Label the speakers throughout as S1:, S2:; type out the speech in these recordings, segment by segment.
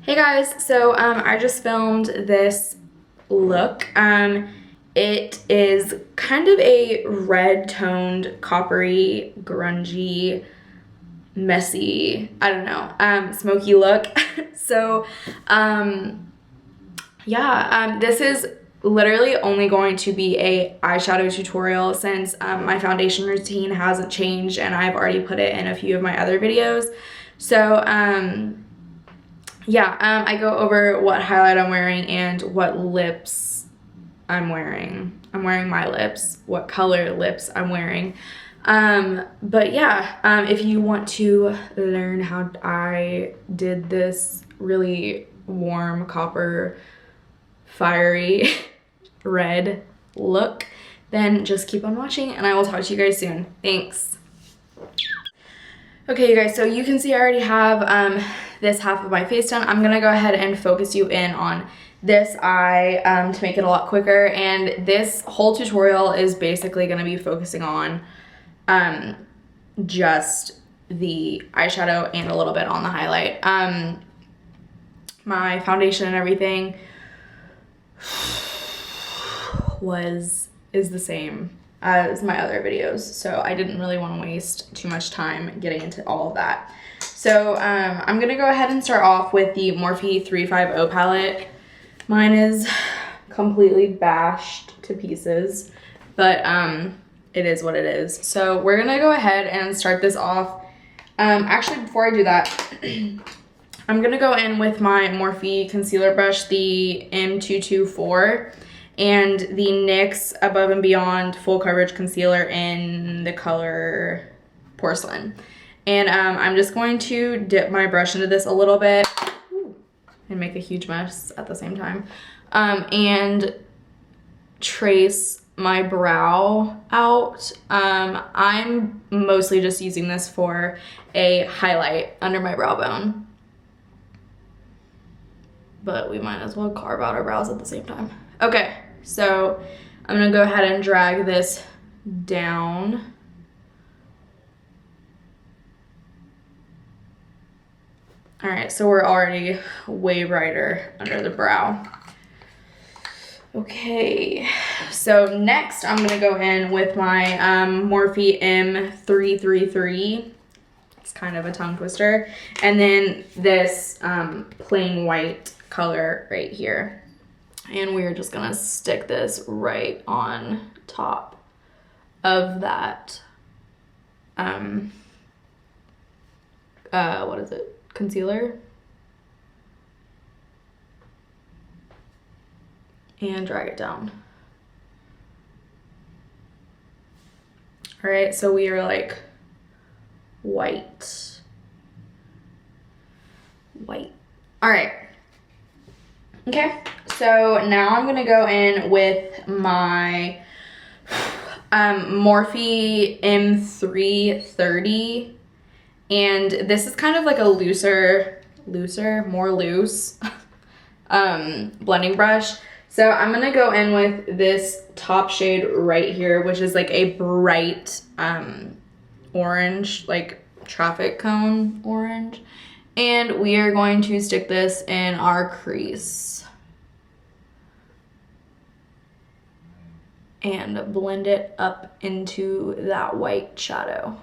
S1: Hey guys, so I just filmed this look. It is kind of a red toned, coppery, grungy, messy, I don't know, smoky look. So this is literally only going to be a eyeshadow tutorial since my foundation routine hasn't changed and I've already put it in a few of my other videos. So I go over what highlight I'm wearing and what lips I'm wearing. I'm wearing my lips, what color lips I'm wearing. If you want to learn how I did this really warm copper fiery red look, then just keep on watching and I will talk to you guys soon. Thanks. Okay, you guys, so you can see I already have this half of my face done. I'm gonna go ahead and focus you in on this eye to make it a lot quicker, and this whole tutorial is basically gonna be focusing on just the eyeshadow and a little bit on the highlight. My foundation and everything is the same as my other videos, so I didn't really want to waste too much time getting into all of that. So I'm gonna go ahead and start off with the Morphe 350 palette. Mine is completely bashed to pieces, but it is what it is. So we're gonna go ahead and start this off. Actually, before I do that, I'm gonna go in with my Morphe concealer brush, the M224, and the NYX Above and Beyond Full Coverage Concealer in the color Porcelain. And I'm just going to dip my brush into this a little bit and make a huge mess at the same time. And trace my brow out. I'm mostly just using this for a highlight under my brow bone, but we might as well carve out our brows at the same time. Okay, so I'm gonna go ahead and drag this down. All right, so we're already way brighter under the brow. Okay, so next I'm gonna go in with my Morphe M333. It's kind of a tongue twister. And then this plain white color right here. And we're just gonna stick this right on top of that, what is it? Concealer. And drag it down. All right, so we are like white. All right. Okay, so now I'm gonna go in with my Morphe M330, and this is kind of like a more loose blending brush. So I'm gonna go in with this top shade right here, which is like a bright orange, like traffic cone orange. And we are going to stick this in our crease and blend it up into that white shadow.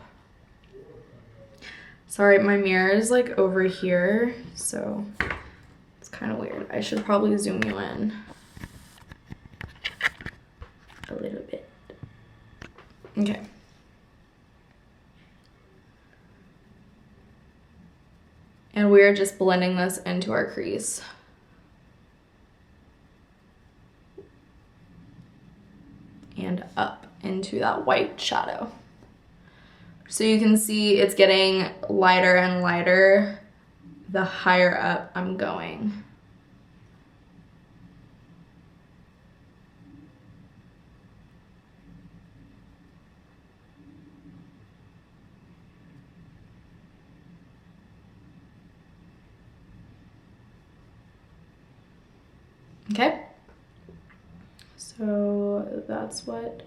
S1: Sorry, my mirror is like over here, so it's kind of weird. I should probably zoom you in a little bit. Okay. And we're just blending this into our crease. And up into that white shadow. So you can see it's getting lighter and lighter the higher up I'm going. Okay, so that's what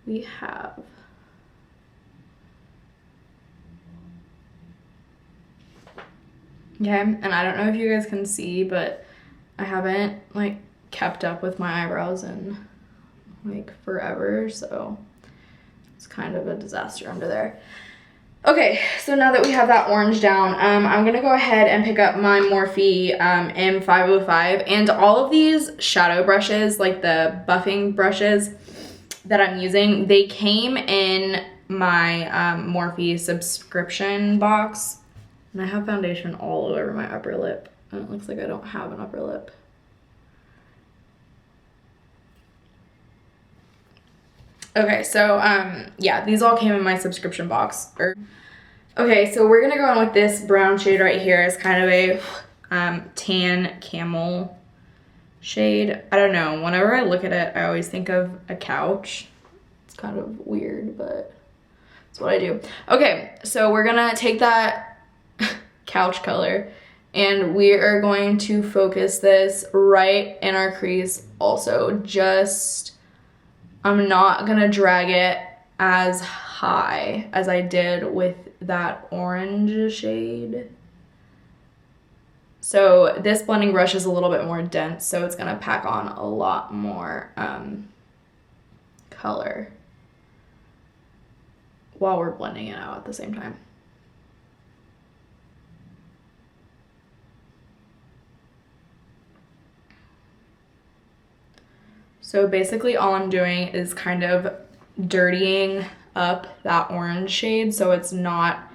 S1: we have. Okay, and I don't know if you guys can see, but I haven't like kept up with my eyebrows in like forever, so it's kind of a disaster under there. Okay, so now that we have that orange down, I'm gonna go ahead and pick up my Morphe M505, and all of these shadow brushes, like the buffing brushes that I'm using, they came in my Morphe subscription box, and I have foundation all over my upper lip, and it looks like I don't have an upper lip. Okay, so yeah, these all came in my subscription box. Okay, so we're gonna go in with this brown shade right here. It's kind of a tan camel shade. I don't know, whenever I look at it, I always think of a couch. It's kind of weird, but that's what I do. Okay, so we're gonna take that couch color and we are going to focus this right in our crease also. Just, I'm not gonna drag it as high as I did with that orange shade. So this blending brush is a little bit more dense, so it's gonna pack on a lot more color while we're blending it out at the same time. So basically all I'm doing is kind of dirtying up that orange shade so it's not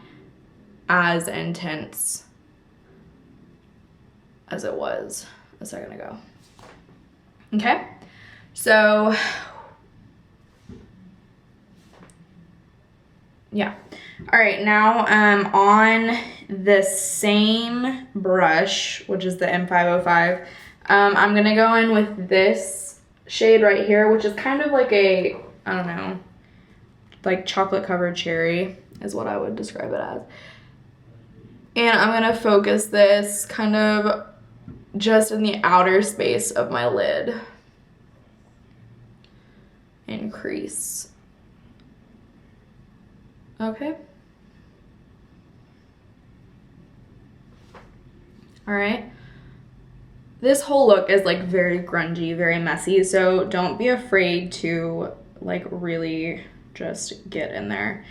S1: as intense as it was a second ago. Okay, so yeah. All right, now on the same brush, which is the M505, I'm gonna go in with this shade right here, which is kind of like a, I don't know, like chocolate covered cherry is what I would describe it as. And I'm gonna focus this kind of just in the outer space of my lid and crease. Okay. All right. This whole look is like very grungy, very messy, so don't be afraid to like really just get in there.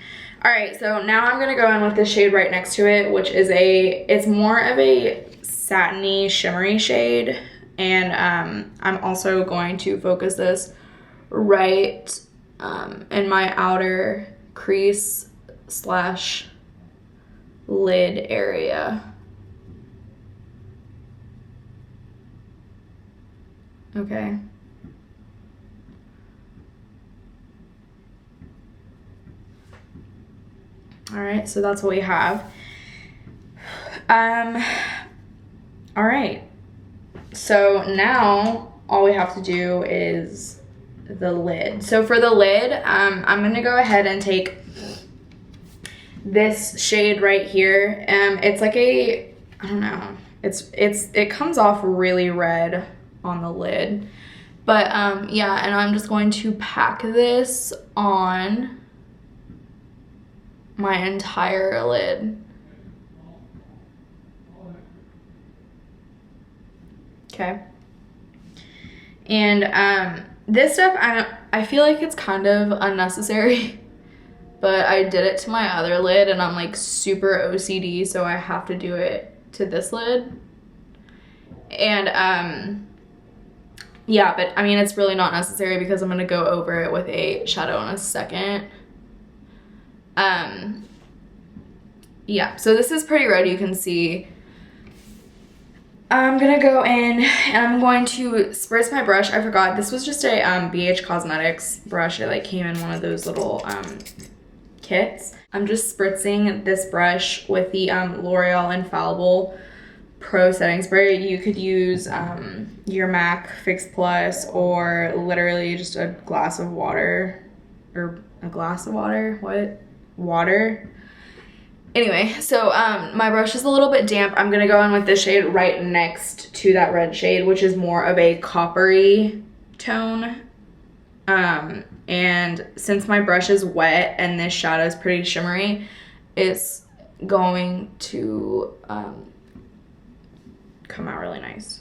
S1: All right, so now I'm gonna go in with the shade right next to it, which is it's more of a satiny, shimmery shade. And I'm also going to focus this right in my outer crease slash lid area. Okay. All right, so that's what we have. All right, so now all we have to do is the lid. So for the lid, I'm gonna go ahead and take this shade right here. It's like a, I don't know, it comes off really red on the lid, but yeah, and I'm just going to pack this on my entire lid. Okay. And this stuff, I feel like it's kind of unnecessary, but I did it to my other lid and I'm like super OCD, so I have to do it to this lid. And yeah, but I mean, it's really not necessary because I'm gonna go over it with a shadow in a second. Yeah, so this is pretty red, you can see. I'm gonna go in and I'm going to spritz my brush. I forgot, this was just a BH Cosmetics brush. It like came in one of those little kits. I'm just spritzing this brush with the L'Oreal Infallible Pro Setting Spray. You could use your MAC Fix Plus or literally just a glass of water, or a glass of water, what? Water. Anyway, so my brush is a little bit damp. I'm gonna go in with this shade right next to that red shade, which is more of a coppery tone. And since my brush is wet and this shadow is pretty shimmery, it's going to come out really nice.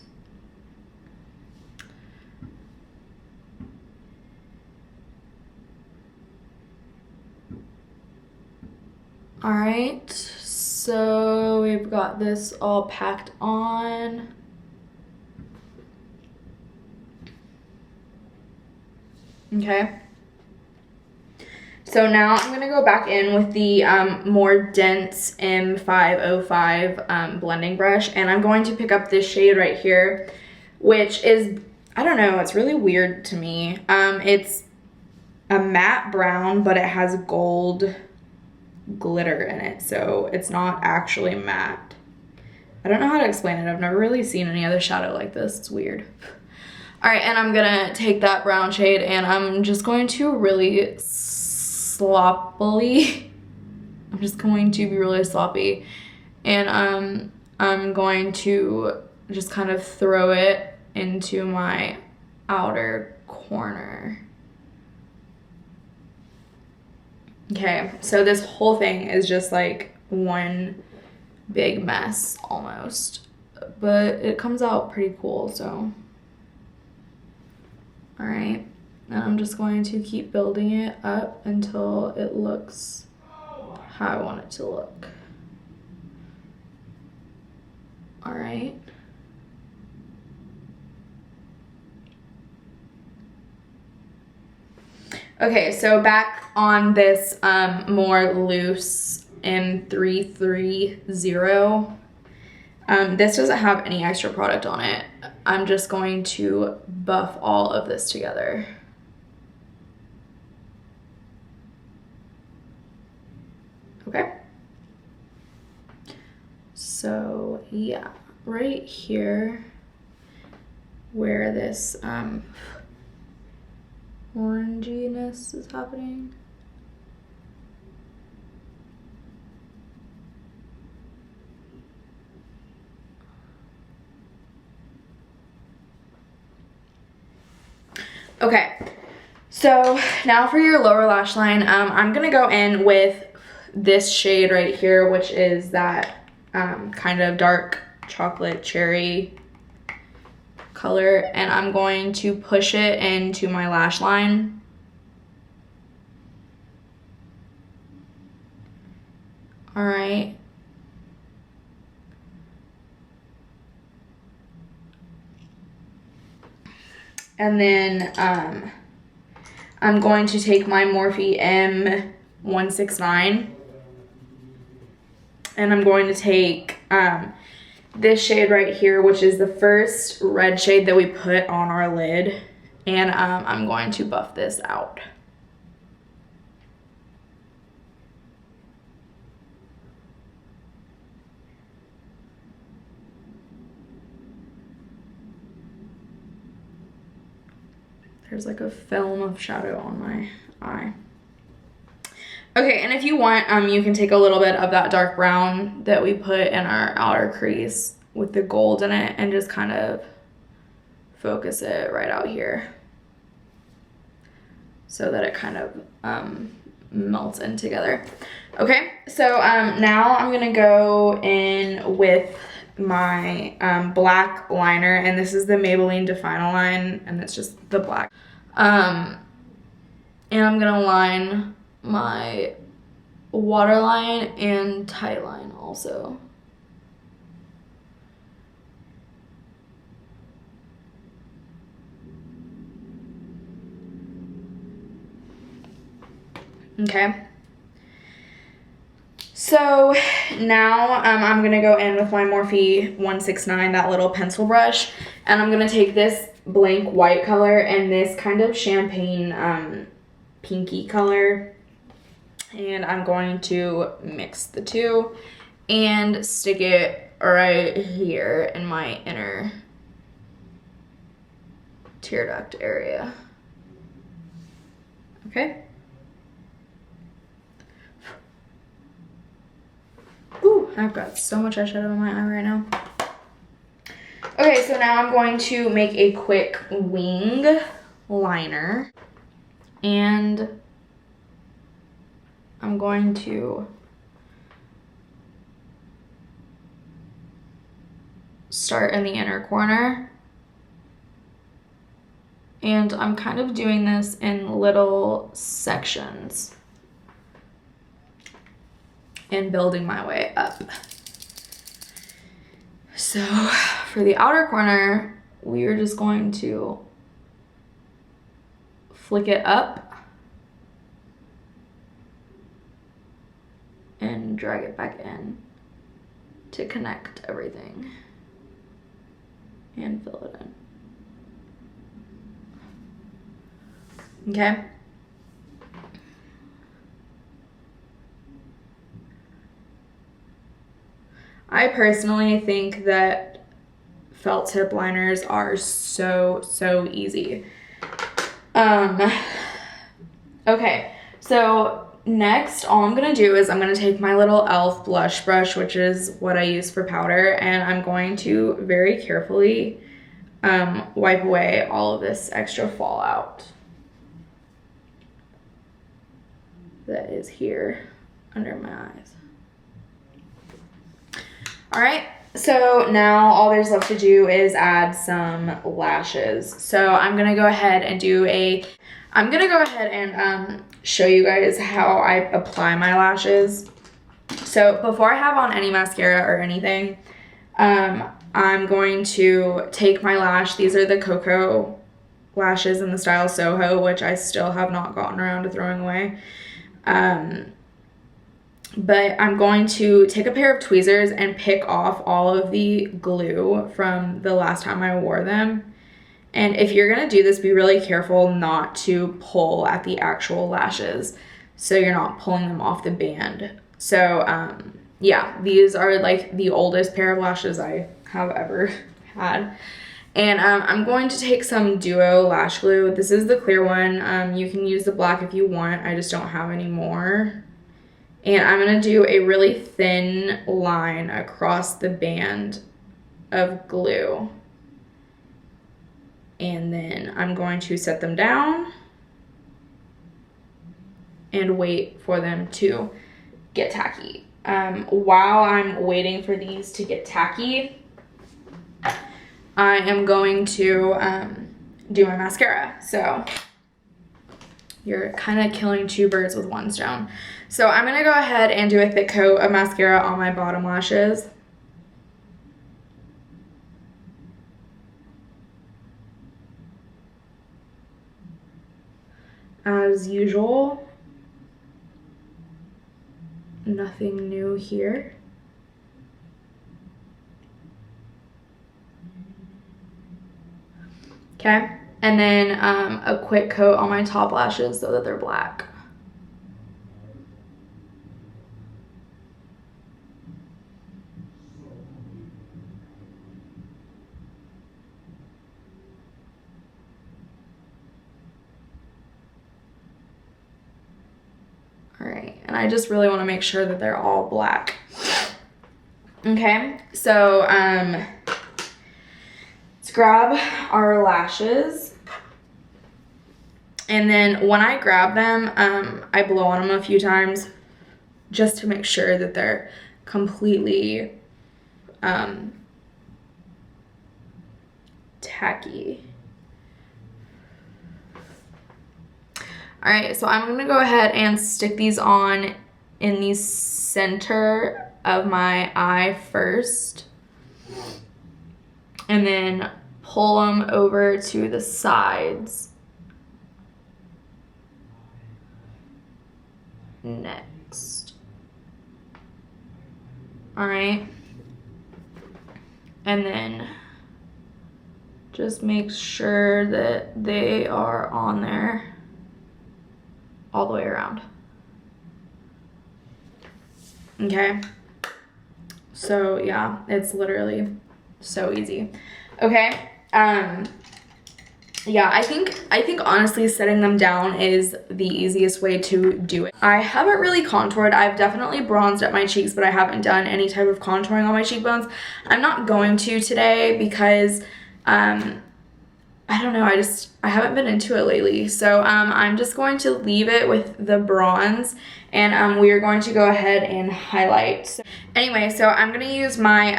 S1: All right, so we've got this all packed on. Okay. So now I'm gonna go back in with the more dense M505 blending brush, and I'm going to pick up this shade right here, which is, I don't know, it's really weird to me. It's a matte brown, but it has gold glitter in it, so it's not actually matte. I don't know how to explain it. I've never really seen any other shadow like this. It's weird. All right, and I'm gonna take that brown shade and I'm just going to really sloppily, I'm just going to be really sloppy, and I'm going to just kind of throw it into my outer corner. Okay, so this whole thing is just like one big mess almost, but it comes out pretty cool, so. All right, and I'm just going to keep building it up until it looks how I want it to look. All right. Okay, so back on this more loose M330. This doesn't have any extra product on it. I'm just going to buff all of this together. Okay. So yeah, right here where this oranginess is happening. Okay, so now for your lower lash line, I'm gonna go in with this shade right here, which is that kind of dark chocolate cherry color, and I'm going to push it into my lash line. All right. And then I'm going to take my Morphe M169, and I'm going to take this shade right here, which is the first red shade that we put on our lid, and I'm going to buff this out. There's like a film of shadow on my eye. Okay, and if you want, you can take a little bit of that dark brown that we put in our outer crease with the gold in it and just kind of focus it right out here so that it kind of melts in together. Okay, so now I'm gonna go in with my black liner, and this is the Maybelline Define Line, and it's just the black. And I'm gonna line my waterline and tight line also. Okay. So now I'm gonna go in with my Morphe 169, that little pencil brush, and I'm gonna take this blank white color and this kind of champagne pinky color, and I'm going to mix the two and stick it right here in my inner tear duct area. Okay. Ooh, I've got so much eyeshadow in my eye right now. Okay, so now I'm going to make a quick wing liner, and I'm going to start in the inner corner. And I'm kind of doing this in little sections and building my way up. So for the outer corner, we are just going to flick it up and drag it back in to connect everything and fill it in. Okay. I personally think that felt tip liners are so easy. Okay, so next all I'm gonna do is I'm gonna take my little e.l.f. blush brush, which is what I use for powder, and I'm going to very carefully wipe away all of this extra fallout that is here under my eyes. All right, so now all there's left to do is add some lashes. So I'm gonna go ahead and show you guys how I apply my lashes. So before I have on any mascara or anything, I'm going to take my lash. These are the Koko lashes in the style Soho, which I still have not gotten around to throwing away. But I'm going to take a pair of tweezers and pick off all of the glue from the last time I wore them. And if you're gonna do this, be really careful not to pull at the actual lashes so you're not pulling them off the band. So yeah, these are like the oldest pair of lashes I have ever had. And I'm going to take some Duo lash glue. This is the clear one. You can use the black if you want. I just don't have any more. And I'm gonna do a really thin line across the band of glue. And then I'm going to set them down and wait for them to get tacky. While I'm waiting for these to get tacky, I am going to do my mascara. So you're kind of killing two birds with one stone. So I'm gonna go ahead and do a thick coat of mascara on my bottom lashes. As usual, nothing new here. Okay, and then a quick coat on my top lashes so that they're black. All right, and I just really want to make sure that they're all black. Okay, so let's grab our lashes. And then when I grab them, I blow on them a few times just to make sure that they're completely tacky. All right, so I'm gonna go ahead and stick these on in the center of my eye first, and then pull them over to the sides next. All right, and then just make sure that they are on there all the way around. Okay, so yeah, it's literally so easy. Okay, yeah, I think honestly setting them down is the easiest way to do it. I haven't really contoured. I've definitely bronzed up my cheeks, but I haven't done any type of contouring on my cheekbones. I'm not going to today because I don't know, I haven't been into it lately. So I'm just going to leave it with the bronze, and we are going to go ahead and highlight. So, anyway, so I'm gonna use my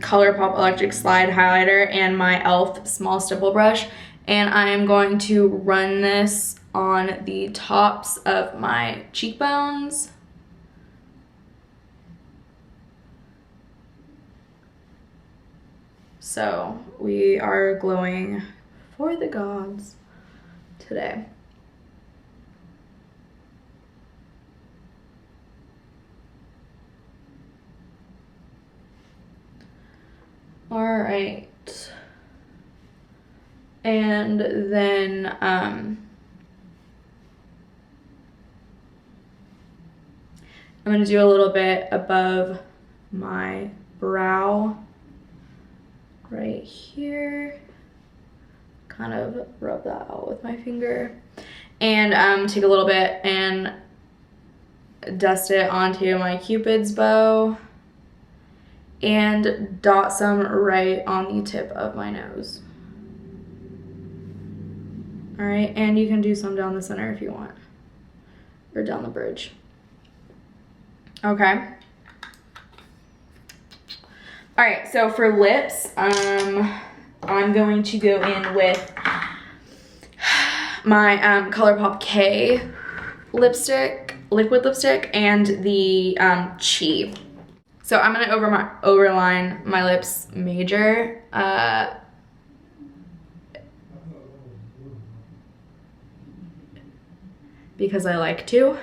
S1: Colourpop electric slide highlighter and my e.l.f. small stipple brush, and I am going to run this on the tops of my cheekbones. So we are glowing for the gods today. All right. And then I'm gonna do a little bit above my brow right here. Kind of rub that out with my finger, and take a little bit and dust it onto my Cupid's bow and dot some right on the tip of my nose. All right, and you can do some down the center if you want, or down the bridge. Okay. All right, so for lips, I'm going to go in with my Colourpop K lipstick, liquid lipstick, and the Chi. So I'm gonna overline my lips major. Because I like to.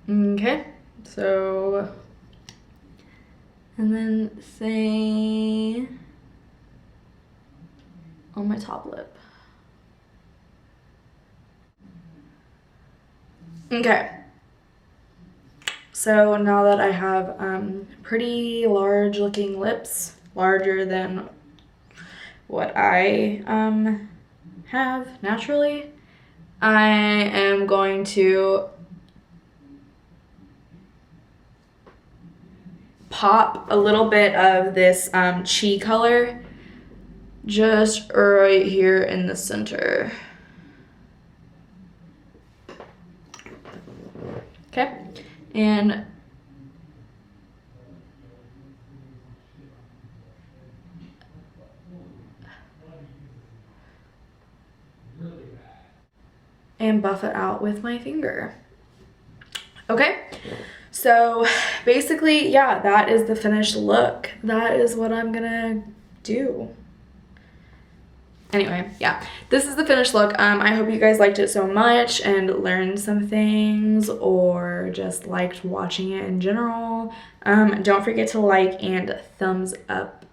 S1: Okay, so, and then say on my top lip. Okay, so now that I have pretty large looking lips, larger than what I have naturally, I am going to pop a little bit of this Chi color just right here in the center. Okay, and buff it out with my finger. Okay, so basically, yeah, that is the finished look. That is what I'm gonna do. Anyway, yeah, this is the finished look. I hope you guys liked it so much and learned some things, or just liked watching it in general. Don't forget to like and thumbs up.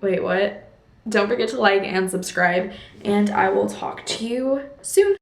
S1: Wait, what? Don't forget to like and subscribe, and I will talk to you soon.